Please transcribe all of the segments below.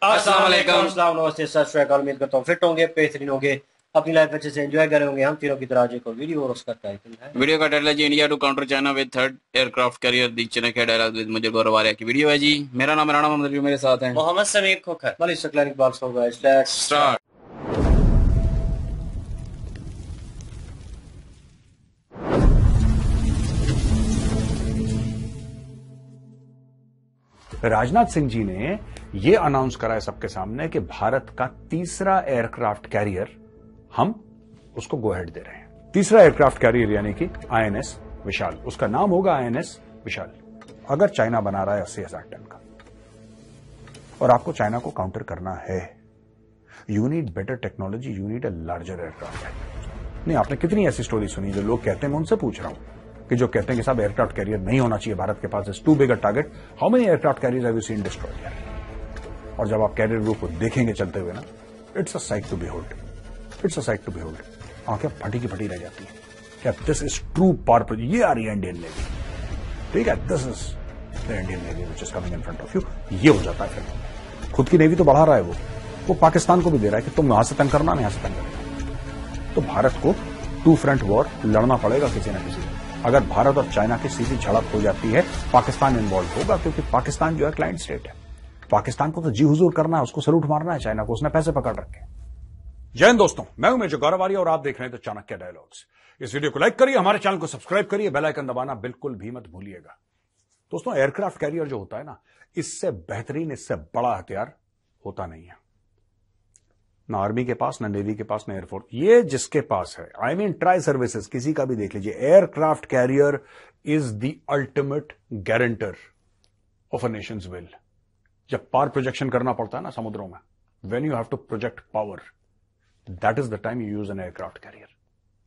अस्सलाम वालेकुम। अस्सलाम नमस्ते सत श्री अकाल। उम्मीद करता हूँ फिट होंगे, बेहतरीन होंगे, अपनी लाइफ अच्छे से एंजॉय करे होंगे। हम तीनों की तरह आज एक और वीडियो और उसका टाइटल है वीडियो का टाइटल है जी India to counter China with third aircraft carrier the Chennai के डायलॉग विद मुझे गौरव आर्या की वीडियो है जी। मेरा नाम राणा मोहम्मद, मेरे साथ हैं मोहम्मद समीर खोखर, मलिक सकलानी इकबाल होगा। Let's start. राजनाथ सिंह जी ने यह अनाउंस करा है सबके सामने कि भारत का तीसरा एयरक्राफ्ट कैरियर हम उसको गो हेड दे रहे हैं। तीसरा एयरक्राफ्ट कैरियर यानी कि आईएनएस विशाल, उसका नाम होगा आईएनएस विशाल। अगर चाइना बना रहा है 80,000 टन का और आपको चाइना को काउंटर करना है, you need better technology, you need a larger aircraft. नहीं, आपने कितनी ऐसी स्टोरी सुनी जो लोग कहते हैं, मैं उनसे पूछ रहा हूं कि जो कहते हैं कि साहब एयरक्राफ्ट कैरियर नहीं होना चाहिए भारत के पास, is too big a target. How many aircraft carriers have you seen destroyed यार? और जब आप कैरियर ग्रुप को देखेंगे चलते हुए ना, it's a sight to behold, it's a sight to behold. आंखें फटी की फटी रह जाती है। क्या this is true power project? ये आ रही है इंडियन नेवी, ठीक है, this is the Indian navy which is coming in front of you. ये हो जाता है फिर खुद की नेवी तो बढ़ा रहा है वो पाकिस्तान को भी दे रहा है कि तुम यहां से तंग करना, मैं यहां से तंग करना। तो भारत को टू फ्रंट वॉर लड़ना पड़ेगा किसी न किसी। अगर भारत और चाइना की सीधी झड़प हो जाती है, पाकिस्तान इन्वॉल्व होगा, क्योंकि पाकिस्तान जो है क्लाइंट स्टेट है। पाकिस्तान को तो जी हुजूर करना है, उसको सलूट मारना है। चाइना को उसने पैसे पकड़ रखे। जय हिंद दोस्तों, मैं हूं मेजर गौरव आर्या और आप देख रहे हैं द चाणक्य डायलॉग्स। इस वीडियो को लाइक करिए, हमारे चैनल को सब्सक्राइब करिए, बेल आइकन दबाना बिल्कुल भी मत भूलिएगा। दोस्तों, एयरक्राफ्ट कैरियर जो होता है ना, इससे बेहतरीन, इससे बड़ा हथियार होता नहीं है। ना आर्मी के पास, ना नेवी के पास, ना एयरफोर्स। ये जिसके पास है, आई मीन ट्राई सर्विसेज, किसी का भी देख लीजिए, aircraft carrier is the ultimate guarantor of a nation's will. जब पावर प्रोजेक्शन करना पड़ता है ना समुद्रों में, when you have to project power, that is the time you use an aircraft carrier.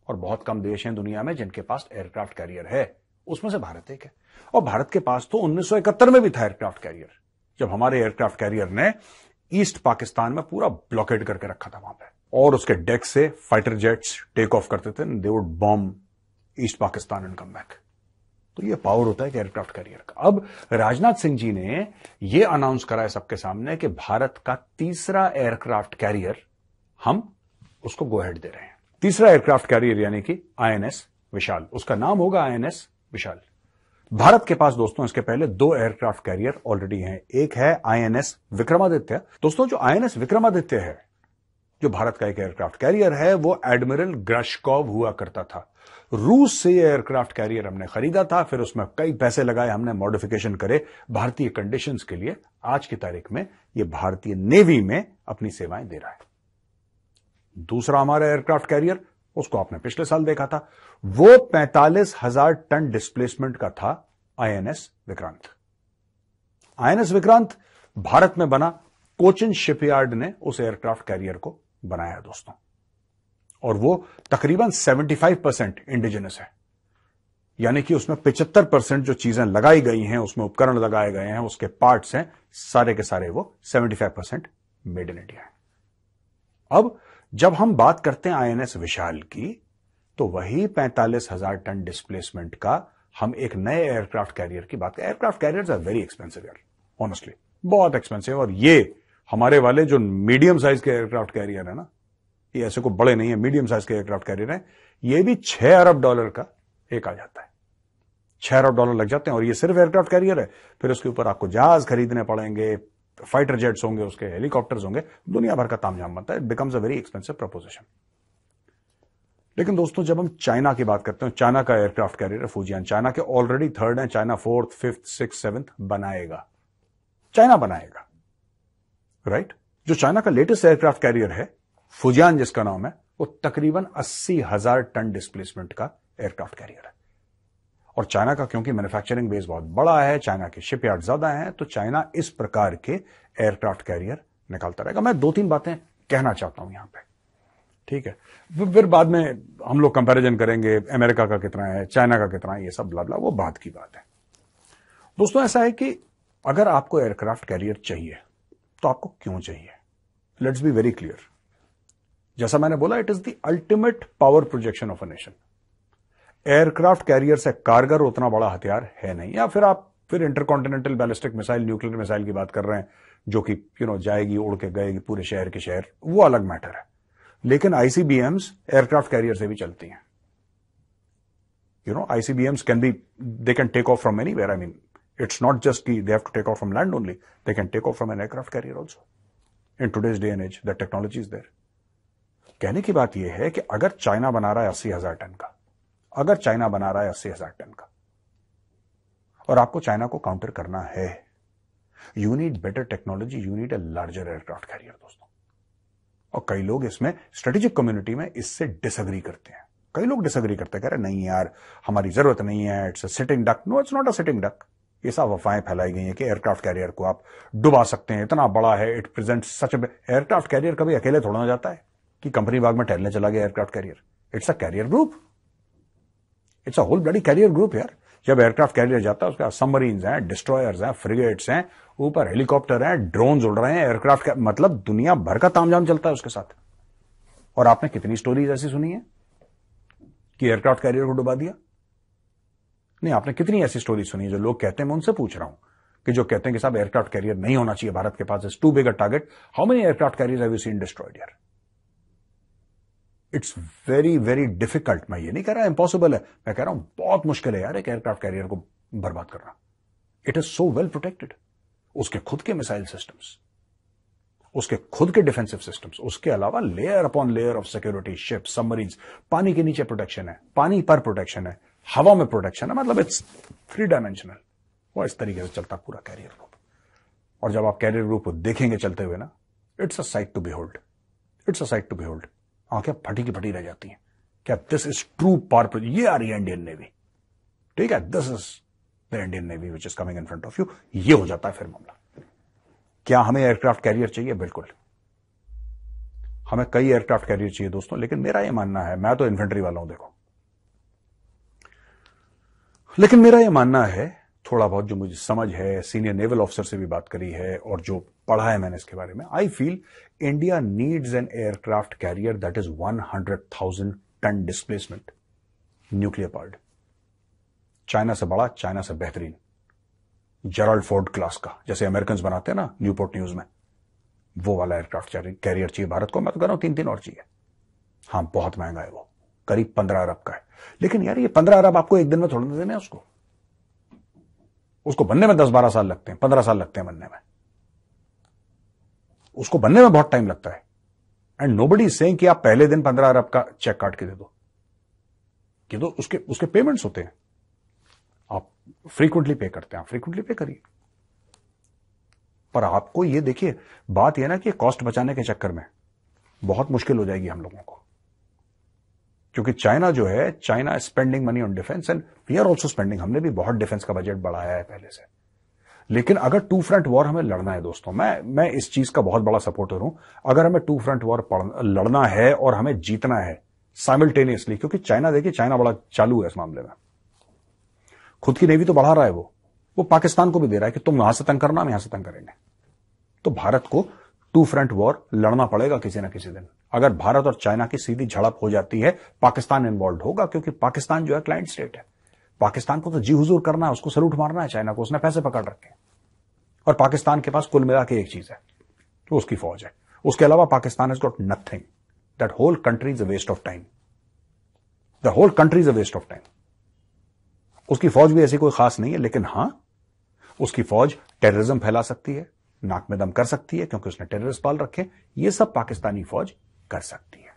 और बहुत कम देश हैं दुनिया में जिनके पास एयरक्राफ्ट कैरियर है, उसमें से भारत एक है। और भारत के पास तो 1971 में भी था एयरक्राफ्ट कैरियर, जब हमारे एयरक्राफ्ट कैरियर ने ईस्ट पाकिस्तान में पूरा ब्लॉकेड करके रखा था वहां पे, और उसके डेक से फाइटर जेट्स टेक ऑफ करते थे, they would bomb east Pakistan and come back. तो ये पावर होता है कि एयरक्राफ्ट कैरियर का। अब राजनाथ सिंह जी ने यह अनाउंस करा है सबके सामने कि भारत का तीसरा एयरक्राफ्ट कैरियर हम उसको गो हेड दे रहे हैं। तीसरा एयरक्राफ्ट कैरियर यानी कि आईएनएस विशाल, उसका नाम होगा आईएनएस विशाल। भारत के पास दोस्तों इसके पहले दो एयरक्राफ्ट कैरियर ऑलरेडी हैं। एक है आईएनएस विक्रमादित्य। दोस्तों, जो आईएनएस विक्रमादित्य है, जो भारत का एक एयरक्राफ्ट कैरियर है, वो एडमिरल ग्रशकोव हुआ करता था। रूस से यह एयरक्राफ्ट कैरियर हमने खरीदा था, फिर उसमें कई पैसे लगाए हमने, मॉडिफिकेशन करे भारतीय कंडीशंस के लिए। आज की तारीख में यह भारतीय नेवी में अपनी सेवाएं दे रहा है। दूसरा हमारा एयरक्राफ्ट कैरियर, उसको आपने पिछले साल देखा था, वो 45,000 टन डिस्प्लेसमेंट का था आईएनएस विक्रांत। आईएनएस विक्रांत भारत में बना, कोचिन शिपयार्ड ने उस एयरक्राफ्ट कैरियर को बनाया दोस्तों, और वो तकरीबन 75% इंडिजिनस है। यानी कि उसमें 75% जो चीजें लगाई गई हैं, उसमें उपकरण लगाए गए हैं, उसके पार्ट्स हैं, सारे के सारे वो 75% मेड इन इंडिया है। अब जब हम बात करते हैं आईएनएस विशाल की, तो वही 45,000 टन डिस्प्लेसमेंट का हम एक नए एयरक्राफ्ट कैरियर की बात करें। Aircraft carriers are very expensive यार, ऑनेस्टली बहुत एक्सपेंसिव। और ये हमारे वाले जो मीडियम साइज के एयरक्राफ्ट कैरियर है ना, ये ऐसे को बड़े नहीं है, मीडियम साइज के एयरक्राफ्ट कैरियर है, ये भी $6 अरब का एक आ जाता है। $6 अरब लग जाते हैं, और ये सिर्फ एयरक्राफ्ट कैरियर है। फिर उसके ऊपर आपको जहाज खरीदने पड़ेंगे, फाइटर जेट्स होंगे, उसके हेलीकॉप्टर्स होंगे, दुनिया भर का तामझाम बनता है। It becomes a very expensive proposition. लेकिन दोस्तों, जब हम चाइना की बात करते हैं, चाइना का एयरक्राफ्ट कैरियर है फुजियान। चाइना के ऑलरेडी थर्ड है, China 4th, 5th, 6th, 7th बनाएगा, चाइना बनाएगा, राइट। जो चाइना का लेटेस्ट एयरक्राफ्ट कैरियर है फुजियान, जिसका नाम है, वो तकरीबन 80,000 टन डिस्प्लेसमेंट का एयरक्राफ्ट कैरियर है। और चाइना का क्योंकि मैन्युफैक्चरिंग बेस बहुत बड़ा है, चाइना के शिपयार्ड ज्यादा हैं, तो चाइना इस प्रकार के एयरक्राफ्ट कैरियर निकालता रहेगा। मैं 2-3 बातें कहना चाहता हूं यहां पे, ठीक है। फिर बाद में हम लोग कंपैरिजन करेंगे, अमेरिका का कितना है, चाइना का कितना है, ये सब ब्ला, वो बाद की बात है। दोस्तों, ऐसा है कि अगर आपको एयरक्राफ्ट कैरियर चाहिए तो आपको क्यों चाहिए? Let's be very clear. जैसा मैंने बोला, it is the ultimate power projection of a nation. Aircraft carrier से कारगर उतना बड़ा हथियार है नहीं। या फिर आप intercontinental ballistic missile, nuclear missile की बात कर रहे हैं, जो कि जाएगी, उड़ के गएगी पूरे शहर के शहर, वो अलग मैटर है। लेकिन आईसीबीएम्स एयरक्राफ्ट कैरियर से भी चलती हैं। ICBMs they can take off from anywhere. I mean, it's not just they have to take off from land only. They can take off from an aircraft carrier also. In today's day and age, that technology is there. कहने की बात यह है कि अगर China बना रहा है 80,000 टन का, अगर चाइना बना रहा है 80,000 टन का, और आपको चाइना को काउंटर करना है, you need better technology, you need a larger aircraft carrier दोस्तों। और कई लोग इसमें स्ट्रेटेजिक कम्युनिटी में इससे डिसएग्री करते हैं। कई लोग डिसएग्री करते हैं, कह रहे नहीं यार हमारी जरूरत नहीं है, it's a sitting duck. No, it's not a sitting duck. ये सब अफवाहें फैलाई गई हैं कि एयरक्राफ्ट कैरियर को आप डुबा सकते हैं, इतना बड़ा है, it presents such. Aircraft carrier कभी अकेले थोड़ा ना जाता है कि कंपनी बाग में टहलने चला गया aircraft carrier. It's a carrier group, it's a whole bloody carrier group यार। जब एयरक्राफ्ट कैरियर जाता है उसके सबमरीन्स हैं, डिस्ट्रॉयर्स हैं, फ्रिगेट्स हैं, ऊपर हेलीकॉप्टर हैं, ड्रोन्स उड़ रहे हैं, एयरक्राफ्ट मतलब दुनिया भर का तामझाम चलता है उसके साथ। और आपने कितनी स्टोरीज ऐसी सुनी है कि एयरक्राफ्ट कैरियर को डुबा दिया? नहीं, आपने कितनी ऐसी स्टोरी सुनी जो लोग कहते हैं, मैं उनसे पूछ रहा हूं कि जो कहते हैं कि साहब एयरक्राफ्ट कैरियर नहीं होना चाहिए भारत के पास, it's too big a target. How many aircraft carriers have you seen destroyed here? It's very very difficult. मैं ये नहीं कह रहा इंपॉसिबल है, मैं कह रहा हूं बहुत मुश्किल है यार एक एयरक्राफ्ट कैरियर को बर्बाद करना। It is so well protected. उसके खुद के मिसाइल सिस्टम्स, उसके खुद के डिफेंसिव सिस्टम्स, उसके अलावा layer upon layer of security, ship, submarines, पानी के नीचे प्रोटेक्शन है, पानी पर प्रोटेक्शन है, हवा में प्रोटेक्शन है, मतलब इट्स 3 डायमेंशनल। वो इस तरीके से चलता पूरा कैरियर ग्रुप। और जब आप कैरियर ग्रुप को देखेंगे चलते हुए ना, it's a sight to behold, it's a sight to behold. आंखें फटी की फटी रह जाती हैं। क्या दिस इज ट्रू पावर? ये आ रही है इंडियन नेवी, ठीक है, this is the Indian navy which is coming in front of you. ये हो जाता है फिर मामला। क्या हमें एयरक्राफ्ट कैरियर चाहिए? बिल्कुल, हमें कई एयरक्राफ्ट कैरियर चाहिए दोस्तों। लेकिन मेरा यह मानना है, मैं तो इन्फेंट्री वाला हूं देखो, लेकिन मेरा यह मानना है, थोड़ा बहुत जो मुझे समझ है, सीनियर नेवल ऑफिसर से भी बात करी है और जो पढ़ा है मैंने इसके बारे में, I feel India needs an aircraft carrier that is 100,000 ton displacement, nuclear powered, China से बड़ा, चाइना से बेहतरीन, जेराल्ड फोर्ड क्लास का, जैसे अमेरिकन बनाते हैं ना न्यूपोर्ट न्यूज में, वो वाला एयरक्राफ्ट कैरियर चाहिए भारत को। मैं तो कह रहा हूं 3 और चाहिए। हाँ, बहुत महंगा है वो, करीब 15 अरब का है। लेकिन यार ये 15 अरब आपको एक दिन में थोड़ा देने हैं उसको बनने में 10-12 साल लगते हैं, 15 साल लगते हैं बनने में। उसको बनने में बहुत टाइम लगता है। एंड नोबडी इज सेइंग कि आप पहले दिन 15 अरब का चेक काट के दे दो, कि तो उसके पेमेंट्स होते हैं, आप फ्रीक्वेंटली पे करते हैं, आप फ्रीक्वेंटली पे करिए। पर आपको ये देखिए, बात यह ना कि कॉस्ट बचाने के चक्कर में बहुत मुश्किल हो जाएगी हम लोगों को, क्योंकि चाइना जो है, China spending money on defence and we are also spending. हमने भी बहुत डिफेंस का बजट बढ़ाया है पहले से। लेकिन अगर 2 फ्रंट वॉर हमें लड़ना है दोस्तों, मैं इस चीज का बहुत बड़ा सपोर्टर हूं। अगर हमें 2 फ्रंट वॉर लड़ना है और हमें जीतना है साइमल्टेनियसली, क्योंकि चाइना देखिए, चाइना बड़ा चालू है इस मामले में, खुद की नेवी तो बढ़ा रहा है वो पाकिस्तान को भी दे रहा है कि तुम यहां से तंग करना, हम यहां से तंग करेंगे। तो भारत को 2 फ्रंट वॉर लड़ना पड़ेगा किसी ना किसी दिन। अगर भारत और चाइना की सीधी झड़प हो जाती है, पाकिस्तान इन्वॉल्व होगा, क्योंकि पाकिस्तान जो है क्लाइंट स्टेट है। पाकिस्तान को तो जी हुजूर करना है, उसको सलूट मारना है चाइना को, उसने पैसे पकड़ रखे हैं। और पाकिस्तान के पास कुल मिला के एक चीज है, तो उसकी फौज है। उसके अलावा Pakistan has got nothing. That whole country is a waste of time. The whole country is a waste of time. उसकी फौज भी ऐसी कोई खास नहीं है, लेकिन हां, उसकी फौज टेररिज्म फैला सकती है, नाक में दम कर सकती है, क्योंकि उसने टेररिस्ट पाल रखे। ये सब पाकिस्तानी फौज कर सकती है।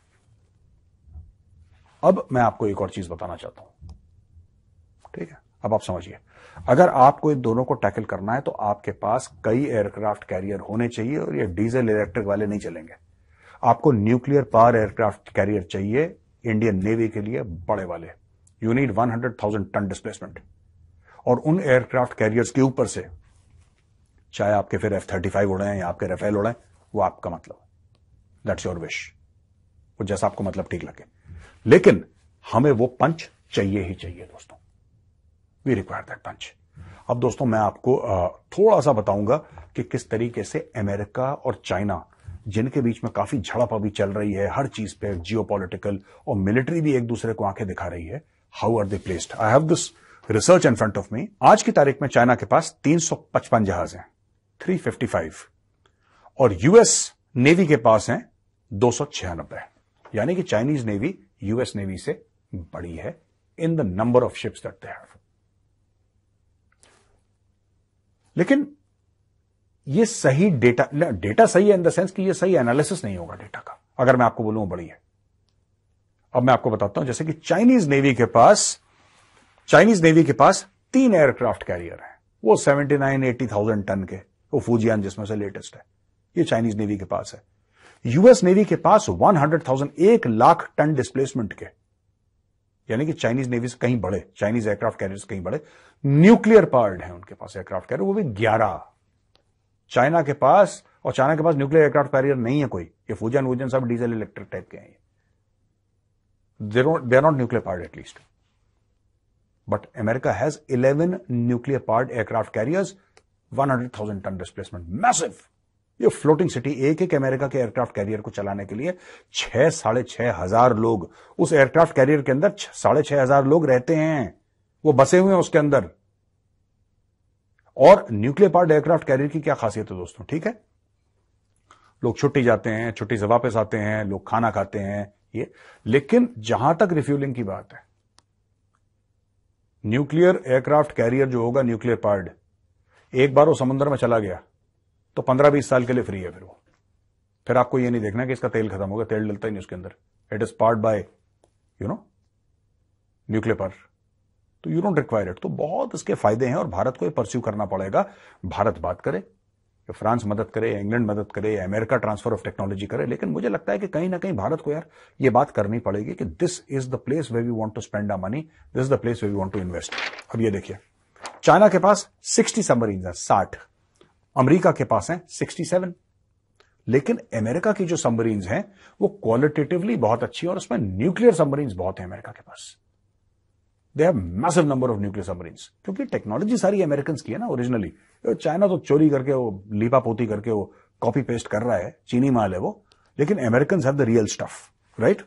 अब मैं आपको एक और चीज बताना चाहता हूं, ठीक है? अब आप समझिए, अगर आपको इन दोनों को टैकल करना है तो आपके पास कई एयरक्राफ्ट कैरियर होने चाहिए, और ये डीजल इलेक्ट्रिक वाले नहीं चलेंगे। आपको न्यूक्लियर पावर एयरक्राफ्ट कैरियर चाहिए इंडियन नेवी के लिए, बड़े वाले। You need 100,000 ton displacement. और उन एयरक्राफ्ट कैरियर्स के ऊपर से, चाहे आपके फिर F-35 उड़े हैं या आपके राफेल उड़े, वो आपका मतलब, दैट्स योर विश, वो जैसा आपको मतलब ठीक लगे। लेकिन हमें वो पंच चाहिए ही चाहिए दोस्तों। We require that punch. अब दोस्तों मैं आपको थोड़ा सा बताऊंगा कि किस तरीके से अमेरिका और चाइना, जिनके बीच में काफी झड़प अभी चल रही है हर चीज पे, जियोपॉलिटिकल और मिलिट्री भी एक दूसरे को आंखें दिखा रही है, how are they placed. I have this research in front of me. आज की तारीख में चाइना के पास 355 जहाज हैं, 355, और यूएस नेवी के पास हैं 296, यानी कि चाइनीज नेवी यूएस नेवी से बड़ी है in the number of ships that they have. लेकिन ये सही डेटा सही है इन द सेंस कि ये सही एनालिसिस नहीं होगा डेटा का अगर मैं आपको बोलूं बड़ी है। अब मैं आपको बताता हूं, जैसे कि चाइनीज नेवी के पास 3 एयरक्राफ्ट कैरियर हैं, वो 79-80,000 टन के, वो फूजियान जिसमें से लेटेस्ट है, ये चाइनीज नेवी के पास है। यूएस नेवी के पास 100,000 1 लाख टन डिस्प्लेसमेंट के, यानी कि चाइनीज नेवी से कहीं बड़े, चाइनीज एयरक्राफ्ट कैरियर से कहीं बड़े न्यूक्लियर पावर्ड है उनके पास एयरक्राफ्ट कैरियर, वो भी 11। चाइना के पास न्यूक्लियर एयरक्राफ्ट कैरियर नहीं है कोई, ये फूजियान सब डीजल इलेक्ट्रिक टाइप के हैं, they are not nuclear powered at least. But America has 11 nuclear powered aircraft carriers, 100,000 ton displacement, massive. ये फ्लोटिंग सिटी, एक अमेरिका के एयरक्राफ्ट कैरियर को चलाने के लिए 6,500 लोग, उस एयरक्राफ्ट कैरियर के अंदर 6,500 लोग रहते हैं, वो बसे हुए हैं उसके अंदर। और न्यूक्लियर पावर्ड एयरक्राफ्ट कैरियर की क्या खासियत है दोस्तों, ठीक है, लोग छुट्टी जाते हैं, छुट्टी से वापस आते हैं, लोग खाना खाते हैं ये, लेकिन जहां तक रिफ्यूलिंग की बात है, न्यूक्लियर एयरक्राफ्ट कैरियर जो होगा न्यूक्लियर पावर्ड, एक बार वो समुद्र में चला गया तो 15-20 साल के लिए फ्री है। फिर आपको ये नहीं देखना कि इसका तेल खत्म हो गया, तेल डलता ही नहीं उसके अंदर, it is powered by nuclear power, तो यू डोंट रिक्वायर इट। तो बहुत इसके फायदे हैं और भारत को ये परस्यू करना पड़ेगा। भारत बात करे, फ्रांस मदद करे, इंग्लैंड मदद करे, अमेरिका ट्रांसफर ऑफ टेक्नोलॉजी करे, लेकिन मुझे लगता है कि कहीं ना कहीं भारत को यार ये बात करनी पड़ेगी कि this is the place where we want to spend our money, this is the place where we want to invest. अब ये देखिए, चाइना के पास 60 सबमरीन है, 60, अमेरिका के पास है 67, लेकिन अमेरिका की जो सबमरीन हैं वो क्वालिटेटिवली बहुत अच्छी है और उसमें न्यूक्लियर सबमरीन बहुत है अमेरिका के पास। They have massive number of nuclear submarines, क्योंकि टेक्नोलॉजी सारी अमेरिकन की है ना ओरिजिनली। चाइना तो चोरी करके, वो लीपा पोती करके, वो कॉपी पेस्ट कर रहा है, चीनी माल है वो, लेकिन American have the real stuff, right.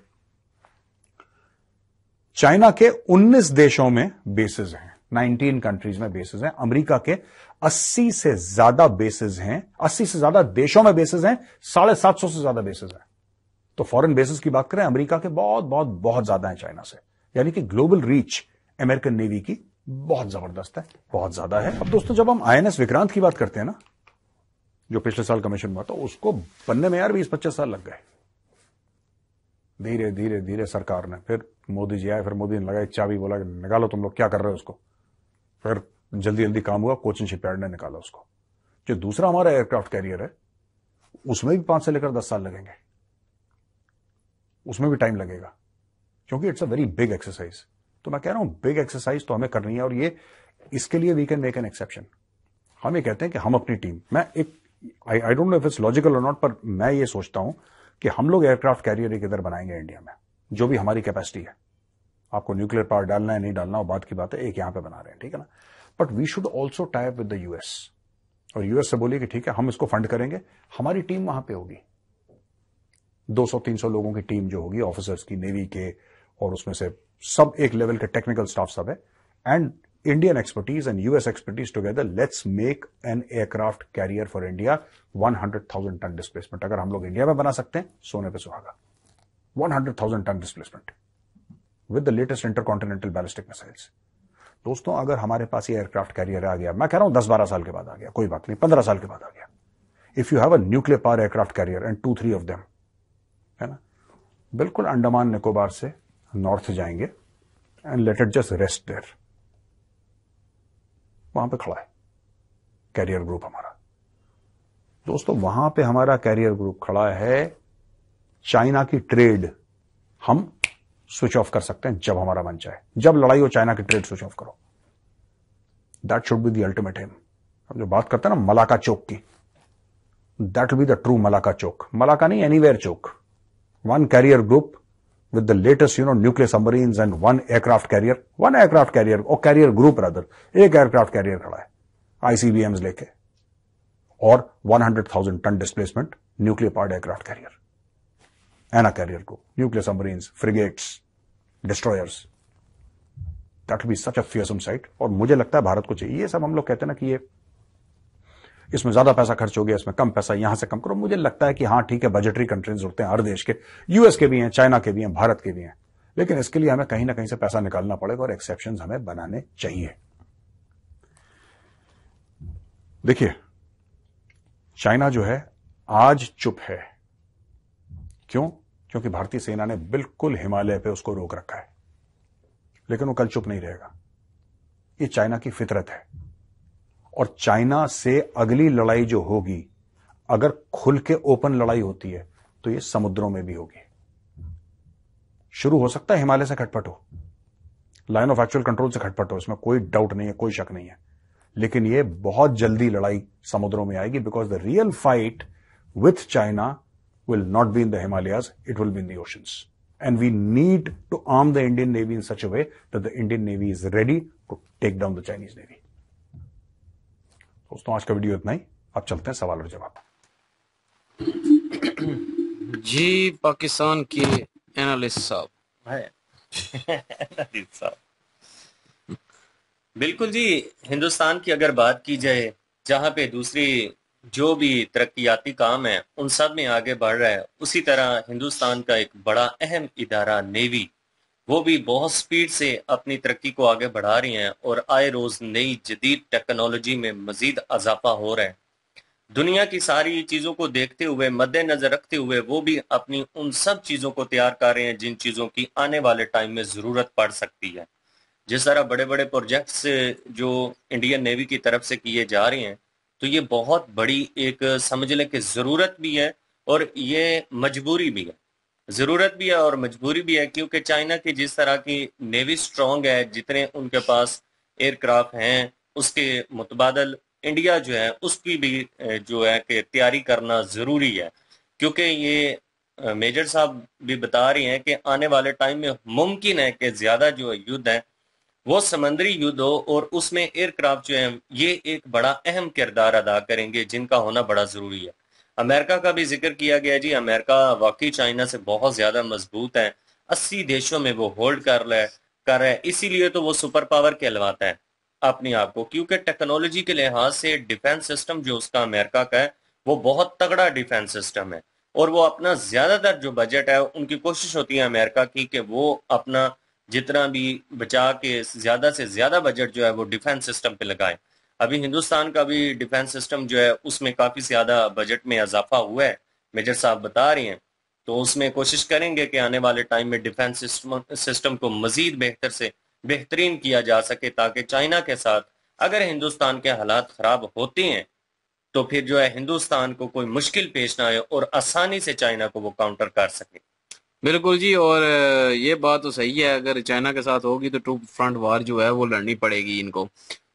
China के 19 देशों में बेसेस हैं, 19 कंट्रीज में बेसेस हैं। अमेरिका के 80 से ज्यादा बेसेस हैं, 80 से ज्यादा देशों में बेसेस हैं, 750 से ज्यादा बेसेस हैं। तो फॉरेन बेसेस की बात करें, अमेरिका के बहुत बहुत बहुत ज्यादा है चाइना से, यानी कि ग्लोबल रीच अमेरिकन नेवी की बहुत जबरदस्त है, बहुत ज्यादा है। अब दोस्तों, जब हम आईएनएस विक्रांत की बात करते हैं ना, जो पिछले साल कमीशन हुआ था, उसको बनने में यार 20-25 साल लग गए। धीरे धीरे धीरे सरकार ने, फिर मोदी जी आए, फिर मोदी ने लगाई चाबी, बोला कि निकालो तुम लोग, क्या कर रहे हो उसको। फिर जल्दी जल्दी काम हुआ, कोचिन शिपयार्ड ने निकाला उसको। जो दूसरा हमारा एयरक्राफ्ट कैरियर है, उसमें भी 5 से लेकर 10 साल लगेंगे, उसमें भी टाइम लगेगा, क्योंकि it's a very big exercise. तो मैं कह रहा हूं बिग एक्सरसाइज तो हमें करनी है, और ये इसके लिए we can make an exception. हम ये कहते हैं कि हम अपनी टीम, मैं एक I don't know if it's logical और नॉट, पर मैं ये सोचता हूं कि हम लोग एयरक्राफ्ट कैरियर एक इधर बनाएंगे इंडिया में, जो भी हमारी कैपेसिटी है। आपको न्यूक्लियर पावर डालना है नहीं डालना, वो बात की बात है, एक यहां पे बना रहे हैं, ठीक है ना। But we should also tie up with the US, और यूएस से बोलिए कि ठीक है हम इसको फंड करेंगे, हमारी टीम वहां पे होगी, 200-300 लोगों की टीम जो होगी, ऑफिसर्स की, नेवी के, और उसमें से सब एक लेवल के टेक्निकल स्टाफ सब है, and Indian expertise and US expertise together, let's make an aircraft carrier for India, 100,000 ton displacement. अगर हम लोग इंडिया में बना सकते हैं, सोने पे सुहागा, 100,000 ton displacement with the latest intercontinental ballistic missiles. दोस्तों, अगर हमारे पास ये एयरक्राफ्ट कैरियर आ गया, मैं कह रहा हूं 10-12 साल के बाद आ गया, कोई बात नहीं, 15 साल के बाद आ गया, if you have a nuclear power aircraft carrier and 2-3 of them, है ना, बिल्कुल अंडमान निकोबार से नॉर्थ जाएंगे and let it just rest there, वहां पे खड़ा है कैरियर ग्रुप हमारा। दोस्तों, वहां पे हमारा कैरियर ग्रुप खड़ा है, चाइना की ट्रेड हम स्विच ऑफ कर सकते हैं जब हमारा मन चाहे, जब लड़ाई हो चाइना की ट्रेड स्विच ऑफ करो, that should be the ultimate aim. हम जो बात करते हैं ना मलाका चौक की, that will be the true Malacca choke, Malacca नहीं, anywhere choke. One carrier group with the latest, nuclear submarines and one aircraft carrier or carrier group rather, एक aircraft carrier खड़ा है ICBMs लेके, और 100,000 ton displacement nuclear powered aircraft carrier and a carrier group, nuclear submarines, frigates, destroyers. That will be such a fearsome sight, और मुझे लगता है भारत को चाहिए। ये सब हम लोग कहते हैं ना कि इसमें ज्यादा पैसा खर्च हो गया, इसमें कम पैसा, यहां से कम करो। मुझे लगता है कि हाँ ठीक है, बजटरी कंट्रीज होते हैं हर देश के, यूएस के भी हैं, चाइना के भी हैं, भारत के भी हैं, लेकिन इसके लिए हमें कहीं ना कहीं से पैसा निकालना पड़ेगा और एक्सेप्शन हमें बनाने चाहिए। देखिए, चाइना जो है आज चुप है। क्यों? क्योंकि भारतीय सेना ने बिल्कुल हिमालय पे उसको रोक रखा है, लेकिन वो कल चुप नहीं रहेगा। ये चाइना की फितरत है। और चाइना से अगली लड़ाई जो होगी, अगर खुल के ओपन लड़ाई होती है तो ये समुद्रों में भी होगी। शुरू हो सकता है हिमालय से खटपट हो, लाइन ऑफ एक्चुअल कंट्रोल से खटपट हो, इसमें कोई डाउट नहीं है, कोई शक नहीं है, लेकिन ये बहुत जल्दी लड़ाई समुद्रों में आएगी, because the real fight with China will not be in the Himalayas, it will be in the oceans. And we need to arm the Indian Navy in such a way that the Indian Navy is ready to take down the Chinese Navy. दोस्तों, आज का video इतना ही। अब चलते हैं सवाल और जवाब। जी पाकिस्तान के एनालिस्ट साहब। एनालिस्ट साहब, बिल्कुल जी। हिंदुस्तान की अगर बात की जाए, जहां पे दूसरी जो भी तरक्याती काम है उन सब में आगे बढ़ रहा है, उसी तरह हिंदुस्तान का एक बड़ा अहम इदारा नेवी, वो भी बहुत स्पीड से अपनी तरक्की को आगे बढ़ा रही है और आए रोज नई जदीद टेक्नोलॉजी में मजीद इजाफा हो रहा है। दुनिया की सारी चीजों को देखते हुए, मद्देनजर रखते हुए, वो भी अपनी उन सब चीजों को तैयार कर रहे हैं जिन चीजों की आने वाले टाइम में जरूरत पड़ सकती है। जिस तरह बड़े बड़े प्रोजेक्ट्स जो इंडियन नेवी की तरफ से किए जा रहे हैं, तो ये बहुत बड़ी एक समझ लें कि ज़रूरत भी है और ये मजबूरी भी है। ज़रूरत भी है और मजबूरी भी है, क्योंकि चाइना की जिस तरह की नेवी स्ट्रांग है, जितने उनके पास एयरक्राफ्ट हैं, उसके मुतबादल इंडिया जो है उसकी भी जो है कि तैयारी करना ज़रूरी है। क्योंकि ये मेजर साहब भी बता रहे हैं कि आने वाले टाइम में मुमकिन है कि ज़्यादा जो युद्ध है वो समंदरी युद्ध हो और उसमें एयरक्राफ्ट जो है ये एक बड़ा अहम किरदार अदा करेंगे, जिनका होना बड़ा जरूरी है। अमेरिका का भी जिक्र किया गया जी। अमेरिका वाकई चाइना से बहुत ज्यादा मजबूत है, 80 देशों में वो होल्ड कर रहा है, इसीलिए तो वो सुपर पावर कहलवाता है अपने आप को, क्योंकि टेक्नोलॉजी के लिहाज से डिफेंस सिस्टम जो उसका अमेरिका का है वो बहुत तगड़ा डिफेंस सिस्टम है। और वो अपना ज्यादातर जो बजट है, उनकी कोशिश होती है अमेरिका की कि वो अपना जितना भी बचा के ज्यादा से ज्यादा बजट जो है वो डिफेंस सिस्टम पे लगाए। अभी हिंदुस्तान का भी डिफेंस सिस्टम जो है उसमें काफी ज्यादा बजट में इजाफा हुआ है, मेजर साहब बता रहे हैं। तो उसमें कोशिश करेंगे कि आने वाले टाइम में डिफेंस सिस्टम को मजीद बेहतर से बेहतरीन किया जा सके, ताकि चाइना के साथ अगर हिंदुस्तान के हालात खराब होते हैं तो फिर जो है हिंदुस्तान को कोई मुश्किल पेश ना आए और आसानी से चाइना को वो काउंटर कर सके। बिल्कुल जी। और ये बात तो सही है, अगर चाइना के साथ होगी तो टू फ्रंट वार जो है वो लड़नी पड़ेगी इनको,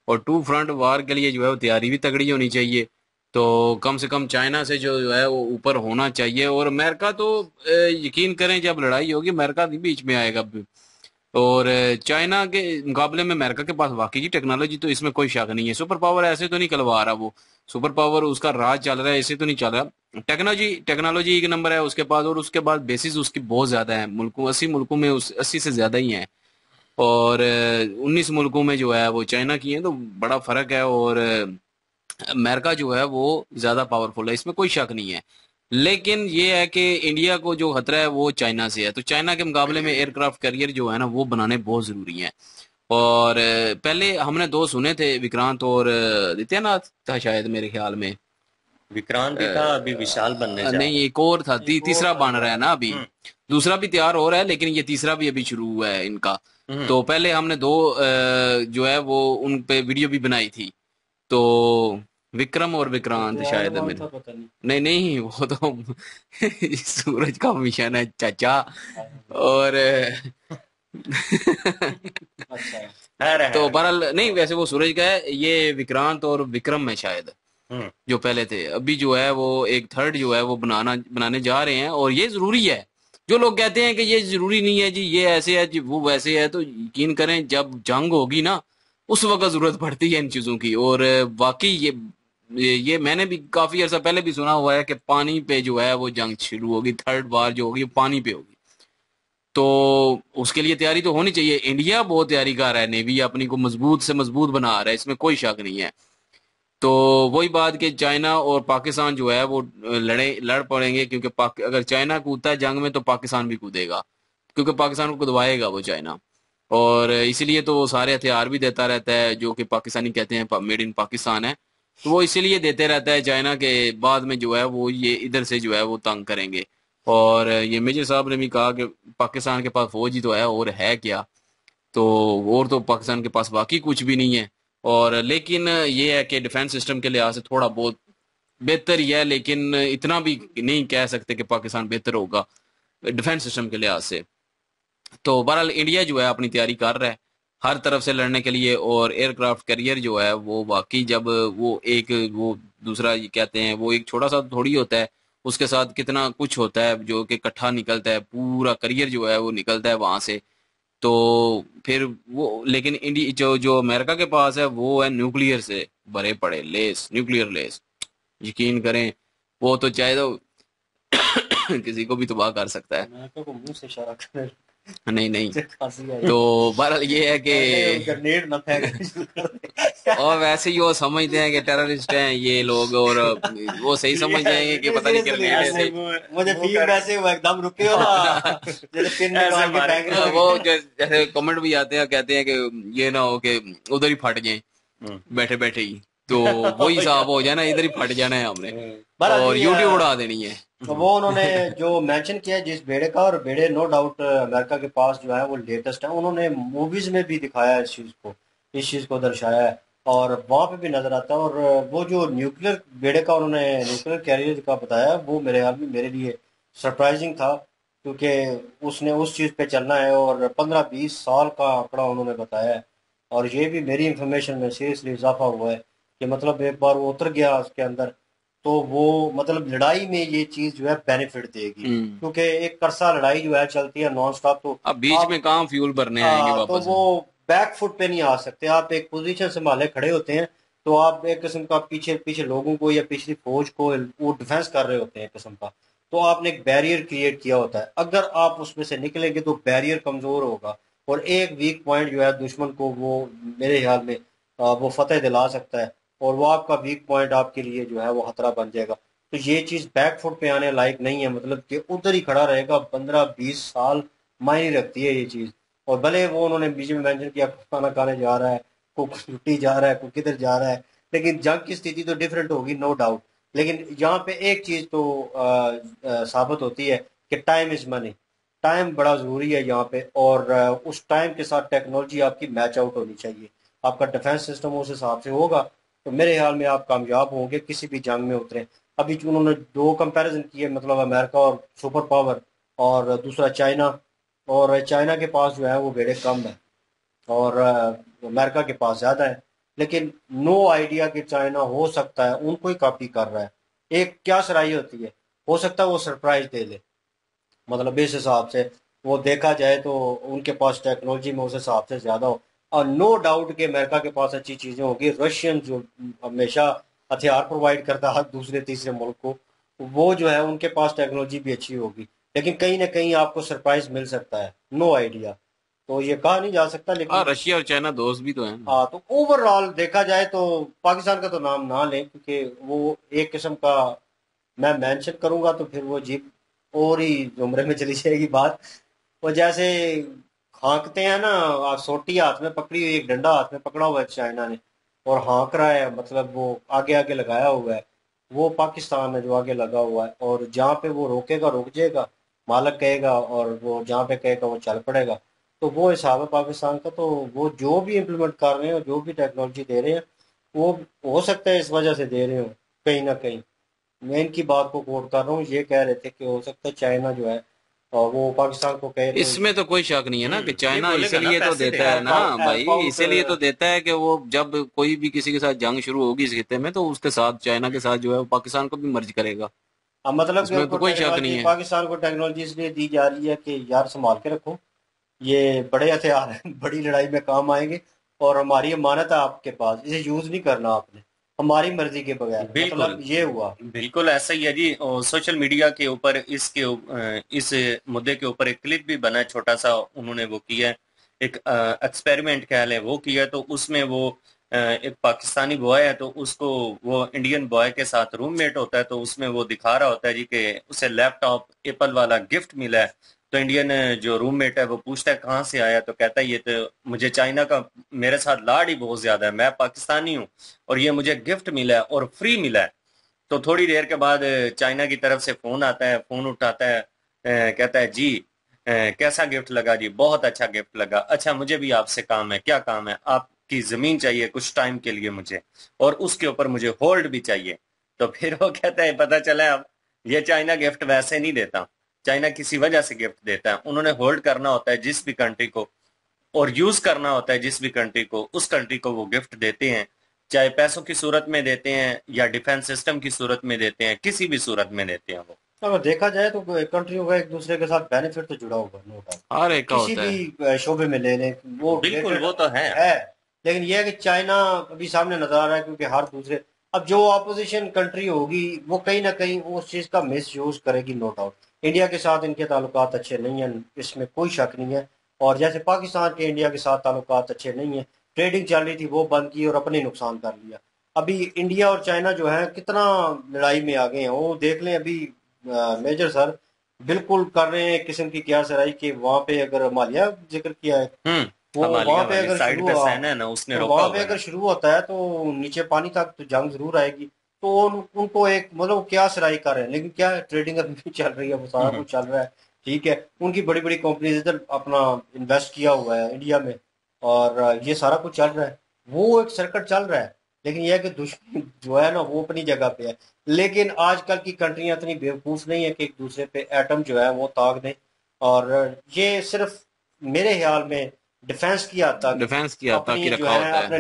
और टू फ्रंट वार के लिए जो है वो तैयारी भी तगड़ी होनी चाहिए। तो कम से कम चाइना से जो है वो ऊपर होना चाहिए। और अमेरिका तो यकीन करें जब लड़ाई होगी अमेरिका भी बीच में आएगा। और चाइना के मुकाबले में अमेरिका के पास वाकई की टेक्नोलॉजी, तो इसमें कोई शक नहीं है। सुपर पावर ऐसे तो नहीं कहलवा रहा वो, सुपर पावर उसका राज चल रहा है, ऐसे तो नहीं चल रहा। टेक्नोलॉजी एक नंबर है उसके पास, और उसके बाद बेसिस उसकी बहुत ज्यादा है। मुल्कों 80 मुल्कों में 80 से ज्यादा ही है, और 19 मुल्कों में जो है वो चाइना की है, तो बड़ा फर्क है। और अमेरिका जो है वो ज्यादा पावरफुल है, इसमें कोई शक नहीं है। लेकिन ये है कि इंडिया को जो खतरा है वो चाइना से है, तो चाइना के मुकाबले में एयरक्राफ्ट कैरियर जो है ना वो बनाने बहुत जरूरी है। और पहले हमने दो सुने थे, विक्रांत और आदित्यनाथ था शायद, मेरे ख्याल में विक्रांत भी था, अभी विशाल बनने जा नहीं एक और था, तीसरा बन रहा है ना अभी, दूसरा भी तैयार हो रहा है, लेकिन ये तीसरा भी अभी शुरू हुआ है इनका। तो पहले हमने दो जो है वो उन पे वीडियो भी बनाई थी, तो विक्रम और विक्रांत शायद मेरे नहीं वो तो सूरज का मिशन है चाचा। और तो बहरहाल नहीं, वैसे वो सूरज का है, ये विक्रांत और विक्रम है शायद जो पहले थे। अभी जो है वो एक थर्ड जो है वो बनाने जा रहे हैं, और ये जरूरी है। जो लोग कहते हैं कि ये जरूरी नहीं है जी, ये ऐसे है जी वो वैसे है, तो यकीन करें जब जंग होगी ना उस वक्त जरूरत पड़ती है इन चीजों की। और वाकई ये मैंने भी काफी अर्सा पहले भी सुना हुआ है कि पानी पे जो है वो जंग शुरू होगी, थर्ड वार जो होगी पानी पे होगी। तो उसके लिए तैयारी तो होनी चाहिए। इंडिया बहुत तैयारी कर रहा है, नेवी अपनी को मजबूत से मजबूत बना रहा है, इसमें कोई शक नहीं है। तो वही बात कि चाइना और पाकिस्तान जो है वो लड़ पड़ेंगे, क्योंकि अगर चाइना कूदता है जंग में तो पाकिस्तान भी कूदेगा, क्योंकि पाकिस्तान को कुदवाएगा वो चाइना। और इसीलिए तो वो सारे हथियार भी देता रहता है जो कि पाकिस्तानी कहते हैं मेड इन पाकिस्तान है। तो वो इसीलिए देते रहता है चाइना के, बाद में जो है वो ये इधर से जो है वो तंग करेंगे। और ये मेजर साहब ने भी कहा कि पाकिस्तान के पास फौज ही तो है, और है क्या। तो और तो पाकिस्तान के पास बाकी कुछ भी नहीं है। और लेकिन ये है कि डिफेंस सिस्टम के लिहाज से थोड़ा बहुत बेहतर ही है, लेकिन इतना भी नहीं कह सकते कि पाकिस्तान बेहतर होगा डिफेंस सिस्टम के लिहाज से। तो बहरहाल इंडिया जो है अपनी तैयारी कर रहा है हर तरफ से लड़ने के लिए। और एयरक्राफ्ट कैरियर जो है वो वाकई जब वो दूसरा ये कहते हैं वो एक छोटा सा थोड़ी होता है, उसके साथ कितना कुछ होता है जो कि इकट्ठा निकलता है, पूरा करियर जो है वो निकलता है वहां से। तो फिर वो लेकिन इंडिया जो जो अमेरिका के पास है वो है न्यूक्लियर से भरे पड़े लेस, न्यूक्लियर लेस। यकीन करें वो तो चाहे तो किसी को भी तबाह कर सकता है। अमेरिका को मुंह से इशारा कर नहीं नहीं। खांसी आई। तो बहरहाल ये है कि ग्रेनेड न फेंकना शुरू कर दे। और वैसे ही वो समझते हैं कि टेररिस्ट हैं ये लोग, और वो सही समझ जाएंगे कि पता नहीं ग्रेनेड ऐसे ऐसे मुझे फील वैसे हुआ एकदम रुके हो ना, जैसे पिन निकाल के फेंक रहे हो। वो जैसे कमेंट भी आते हैं कहते हैं कि ये ना हो कि उधर ही फट जाए बैठे बैठे ही, तो वही हिसाब हो जाए ना, इधर ही फट जाना है हमने और यूट्यूब उड़ा देनी है। तो वो उन्होंने जो मेंशन किया जिस बेड़े का, और बेड़े नो डाउट अमेरिका के पास जो है वो लेटेस्ट है, उन्होंने मूवीज में भी दिखाया इस चीज को, इस चीज को दर्शाया है और वहां पे भी नजर आता है। और वो जो न्यूक्लियर बेड़े का उन्होंने न्यूक्लियर कैरियर का बताया वो मेरे ख्याल में मेरे लिए सरप्राइजिंग था, क्योंकि उसने उस चीज पे चलना है और 15-20 साल का आंकड़ा उन्होंने बताया है। और ये भी मेरी इंफॉर्मेशन में सीरियसली इजाफा हुआ है कि मतलब एक बार वो उतर गया उसके अंदर तो वो मतलब लड़ाई में ये चीज जो है बेनिफिट देगी, क्योंकि एक करसा लड़ाई जो है चलती है नॉन स्टॉप, तो अब बीच में कहाँ फ्यूल भरने आएंगे तो वापस। वो बैक फुट पे नहीं आ सकते। आप एक पोजीशन संभाले खड़े होते हैं तो आप एक किस्म का पीछे पीछे लोगों को या पिछली फौज को वो डिफेंस कर रहे होते हैं एक किस्म का, तो आपने एक बैरियर क्रिएट किया होता है। अगर आप उसमें से निकलेंगे तो बैरियर कमजोर होगा और एक वीक पॉइंट जो है दुश्मन को वो मेरे ख्याल में वो फतेह दिला सकता है और वो आपका वीक पॉइंट आपके लिए जो है वो खतरा बन जाएगा। तो ये चीज बैक फुट पे आने लायक नहीं है, मतलब कि उधर ही खड़ा रहेगा 15-20 साल मायने रखती है ये चीज। और भले वो उन्होंने बीच में मेंशन किया खाना खाने जा रहा है, कोई छुट्टी जा रहा है, कोई किधर जा रहा है, लेकिन जंग की स्थिति तो डिफरेंट होगी नो डाउट। लेकिन यहाँ पे एक चीज तो साबित होती है कि टाइम इज मनी, टाइम बड़ा जरूरी है यहाँ पे। और उस टाइम के साथ टेक्नोलॉजी आपकी मैच आउट होनी चाहिए, आपका डिफेंस सिस्टम उस हिसाब से होगा तो मेरे ख्याल में आप कामयाब होंगे किसी भी जंग में उतरे। अभी जो उन्होंने दो कंपैरिजन किए, मतलब अमेरिका और सुपर पावर और दूसरा चाइना, और चाइना के पास जो है वो बेड़े कम है और अमेरिका के पास ज्यादा है, लेकिन नो आइडिया कि चाइना हो सकता है उनको ही कॉपी कर रहा है। एक क्या सराही होती है, हो सकता है वो सरप्राइज दे दे, मतलब इस हिसाब से वो देखा जाए तो उनके पास टेक्नोलॉजी में उस हिसाब से ज्यादा हो। और नो डाउट कि अमेरिका के पास अच्छी चीजें होगी, रशियन जो हमेशा हथियार प्रोवाइड करता है दूसरे तीसरे मुल्क को, वो जो है उनके पास टेक्नोलॉजी भी अच्छी होगी, लेकिन कहीं ना कहीं आपको सरप्राइज मिल सकता है, नो आइडिया। तो ये कहा नहीं जा सकता, लेकिन रशिया और चाइना दोस्त भी तो हैं। हाँ, तो ओवरऑल देखा जाए तो पाकिस्तान का तो नाम ना लें, क्योंकि वो एक किस्म का मैं मेंशन करूंगा तो फिर वो जीप और ही जुमरे में चली जाएगी बात। वो जैसे हाँकते हैं ना, सोटी हाथ में पकड़ी हुई, एक डंडा हाथ में पकड़ा हुआ है चाइना ने और हाँक रहा है, मतलब वो आगे आगे लगाया हुआ है, वो पाकिस्तान है जो आगे लगा हुआ है। और जहाँ पे वो रोकेगा रुक जाएगा, मालक कहेगा, और वो जहाँ पे कहेगा वो चल पड़ेगा। तो वो हिसाब है पाकिस्तान का। तो वो जो भी इम्प्लीमेंट कर रहे हैं, जो भी टेक्नोलॉजी दे रहे हैं, वो हो सकता है इस वजह से दे रहे हो कहीं ना कहीं। मैं इनकी बात को कोट कर रहा हूँ, ये कह रहे थे कि हो सकता है चाइना जो है और वो पाकिस्तान को कह रहे इसमें तो कोई शक नहीं है ना कि चाइना बोलेगा ना, इसीलिए तो पैसे देता है ना भाई, अकाउंट इसीलिए तो देता है कि वो जब कोई भी किसी के साथ जंग शुरू होगी इस खित्ते में तो उसके साथ चाइना के साथ जो है वो पाकिस्तान को भी मर्ज करेगा। मतलब कि इसमें उनको तो कोई शक नहीं टेक्नोलॉजी, है। पाकिस्तान को टेक्नोलॉजी इसलिए दी जा रही है कि यार संभाल के रखो, ये बड़े हथियार हैं, बड़ी लड़ाई में काम आएंगे और हमारी अमानत है आपके पास, इसे यूज नहीं करना आपने हमारी मर्जी के बगैर। बिल्कुल मतलब ये हुआ। बिल्कुल ऐसा ही है जी। और सोशल मीडिया के ऊपर इस मुद्दे के ऊपर एक क्लिप भी बना है छोटा सा, उन्होंने वो किया है, एक एक्सपेरिमेंट कह लें वो किया, तो उसमें वो एक पाकिस्तानी बॉय है, तो उसको वो इंडियन बॉय के साथ रूममेट होता है, तो उसमें वो दिखा रहा होता है जी कि उसे लैपटॉप एप्पल वाला गिफ्ट मिला है। तो इंडियन जो रूममेट है वो पूछता है कहाँ से आया, तो कहता है ये तो मुझे चाइना का, मेरे साथ लाड ही बहुत ज्यादा है, मैं पाकिस्तानी हूँ और ये मुझे गिफ्ट मिला है और फ्री मिला है। तो थोड़ी देर के बाद चाइना की तरफ से फोन आता है, फोन उठाता है, कहता है जी कैसा गिफ्ट लगा जी, बहुत अच्छा गिफ्ट लगा, अच्छा मुझे भी आपसे काम है, क्या काम है, आपकी जमीन चाहिए कुछ टाइम के लिए मुझे, और उसके ऊपर मुझे होल्ड भी चाहिए। तो फिर वो कहता है पता चला अब ये चाइना गिफ्ट वैसे नहीं देता, चाइना किसी वजह से गिफ्ट देता है, उन्होंने होल्ड करना होता है जिस भी कंट्री को, और यूज करना होता है जिस भी कंट्री को, उस कंट्री को वो गिफ्ट देते हैं, चाहे पैसों की सूरत में देते हैं या डिफेंस सिस्टम की सूरत में देते हैं, किसी भी सूरत में देते हैं वो। अगर देखा जाए तो कंट्रियों का एक दूसरे के साथ बेनिफिट तो जुड़ा होगा, नो डाउट। हर एक का किसी होता है। भी शोबे में ले लें वो बिल्कुल रिलेटेड वो तो है। है। लेकिन यह है कि चाइना अभी सामने नजर आ रहा है, क्योंकि हर दूसरे, अब जो अपोजिशन कंट्री होगी वो कहीं ना कहीं उस चीज का मिस यूज करेगी, नो डाउट। इंडिया के साथ इनके ताल्लुकात अच्छे नहीं है, इसमें कोई शक नहीं है। और जैसे पाकिस्तान के इंडिया के साथ ताल्लुकात अच्छे नहीं है, ट्रेडिंग चल रही थी वो बंद की और अपने नुकसान कर लिया। अभी इंडिया और चाइना जो है कितना लड़ाई में आ गए हैं, वो देख लें अभी। मेजर सर बिल्कुल कर रहे हैं एक किस्म की क्या सराई कि वहां पे अगर मालिया जिक्र किया है, वो हमालिया वहां पे वाली अगर साइड शुरू पे हुआ, सहना है ना, उसने तो रोका वहां हुआ पे है अगर ना। शुरू होता है तो नीचे पानी तक तो जंग जरूर आएगी। तो उनको एक मतलब क्या सराई कर रहे हैं, लेकिन क्या ट्रेडिंग अभी भी चल रही है, वो सारा हम्म। कुछ चल रहा है। ठीक है, उनकी बड़ी बड़ी कंपनीज इधर अपना इन्वेस्ट किया हुआ है इंडिया में, और ये सारा कुछ चल रहा है, वो एक सर्कट चल रहा है। लेकिन यह है कि दुश्मन जो है ना वो अपनी जगह पे है। लेकिन आजकल की कंट्रियां इतनी बेवकूफ नहीं है कि एक दूसरे पे एटम जो है वो ताक दें। और ये सिर्फ मेरे ख्याल में डिफेंस की हद तक डिफेंस की हद तक अपनी ही जो रखा है होता है। अपने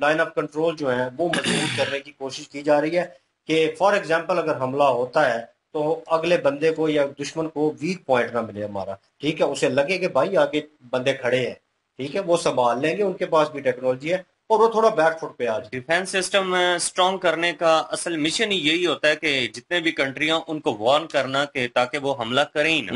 लाइन ऑफ कंट्रोल जो है वो मजबूत करने की कोशिश की जा रही है। कि फॉर एग्जांपल अगर हमला होता है तो अगले बंदे को या दुश्मन को वीक पॉइंट ना मिले हमारा। ठीक है, उसे लगे कि भाई आगे बंदे खड़े हैं, ठीक है, वो संभाल लेंगे, उनके पास भी टेक्नोलॉजी है, और वो थोड़ा बैक फुट पे आ जाए। डिफेंस सिस्टम स्ट्रॉन्ग करने का असल मिशन ही यही होता है कि जितने भी कंट्रियां उनको वार्न करना कि ताकि वो हमला करें ही ना।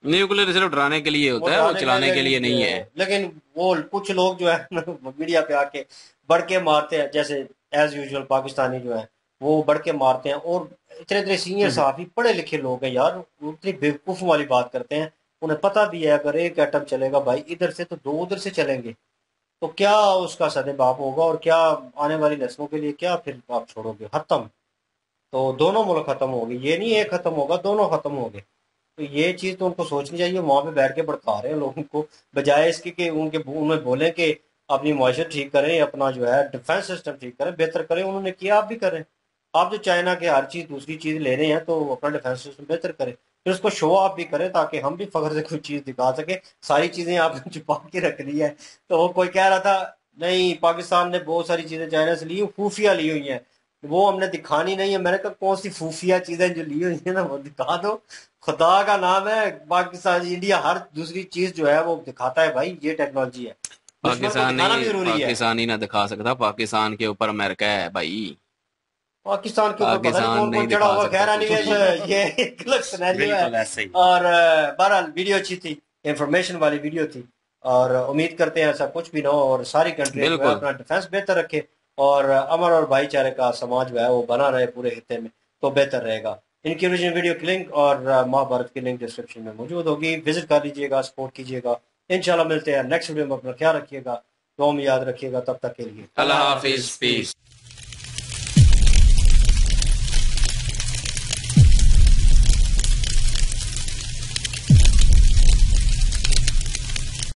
न्यूक्लियर सिर्फ डराने के लिए वो होता है, वो डराने के चलाने के लिए नहीं है। लेकिन वो कुछ लोग जो है मीडिया पे आके बढ़ के मारते हैं, जैसे एज यूजुअल पाकिस्तानी जो है वो बढ़ के मारते हैं। और इतने इतने सीनियर सहाफी पढ़े लिखे लोग हैं यार, वो इतनी बेवकूफ वाली बात करते हैं। उन्हें पता भी है अगर एक एटम चलेगा भाई इधर से तो दो उधर से चलेंगे, तो क्या उसका सदेबाप होगा, और क्या आने वाली नस्लों के लिए क्या फिर आप छोड़ोगे, खत्म। तो दोनों मुल्क खत्म हो गए, ये नहीं एक खत्म होगा, दोनों खत्म हो गए। तो ये चीज तो उनको सोचनी चाहिए, वहां पे बैठ के भड़का रहे हैं लोगों को, बजाय इसके कि उन्हें बोले कि अपनी मुआशरत ठीक करें, अपना जो है डिफेंस सिस्टम ठीक करें, बेहतर करें। उन्होंने किया, आप भी करें। आप जो चाइना के हर चीज दूसरी चीज ले रहे हैं तो अपना डिफेंस सिस्टम बेहतर करें, फिर उसको शो ऑफ भी करें ताकि हम भी फख्र से कोई चीज दिखा सके। सारी चीजें आपने छुपा के रख ली है। तो वो कोई कह रहा था नहीं पाकिस्तान ने बहुत सारी चीजें चाइना से ली, खुफिया ली हुई हैं, वो हमने दिखानी नहीं है। मैंने कहा कौन सी खुफिया चीजें जो ली हुई है ना वो दिखा दो, खुदा का नाम है। पाकिस्तान इंडिया हर दूसरी चीज जो है वो दिखाता है, भाई ये टेक्नोलॉजी है, दुश्मन को दिखाना भी जरूरी है। पाकिस्तान ही ना दिखा सकता, पाकिस्तान के ऊपर अमेरिका है भाई। पाकिस्तान के ऊपर पता नहीं पाकिस्तान कौन नहीं कौन चढ़ा दिखा होगा, सकता खैर कुछ एनीवेज भी। ये एक गलत सिनेरियो है। बिल्कुल ऐसे ही। और बहरहाल वीडियो अच्छी थी, इंफॉर्मेशन वाली वीडियो थी, और उम्मीद करते हैं ऐसा कुछ भी ना हो और सारी कंट्रियां जो है बिल्कुल। अपना डिफेंस बेहतर रखे, और अमन और भाईचारे का समाज जो है वो बना रहे पूरे खिते में, तो बेहतर रहेगा। इनकी ओरिजिनल वीडियो की लिंक और महाभारत की लिंक डिस्क्रिप्शन में मौजूद होगी, विजिट कर लीजिएगा, सपोर्ट कीजिएगा। इंशाल्लाह मिलते हैं नेक्स्ट वीडियो में, अपना ख्याल रखिएगा, दुआ में याद रखिएगा, तब तक के लिए अल्लाह हाफिज, पीस।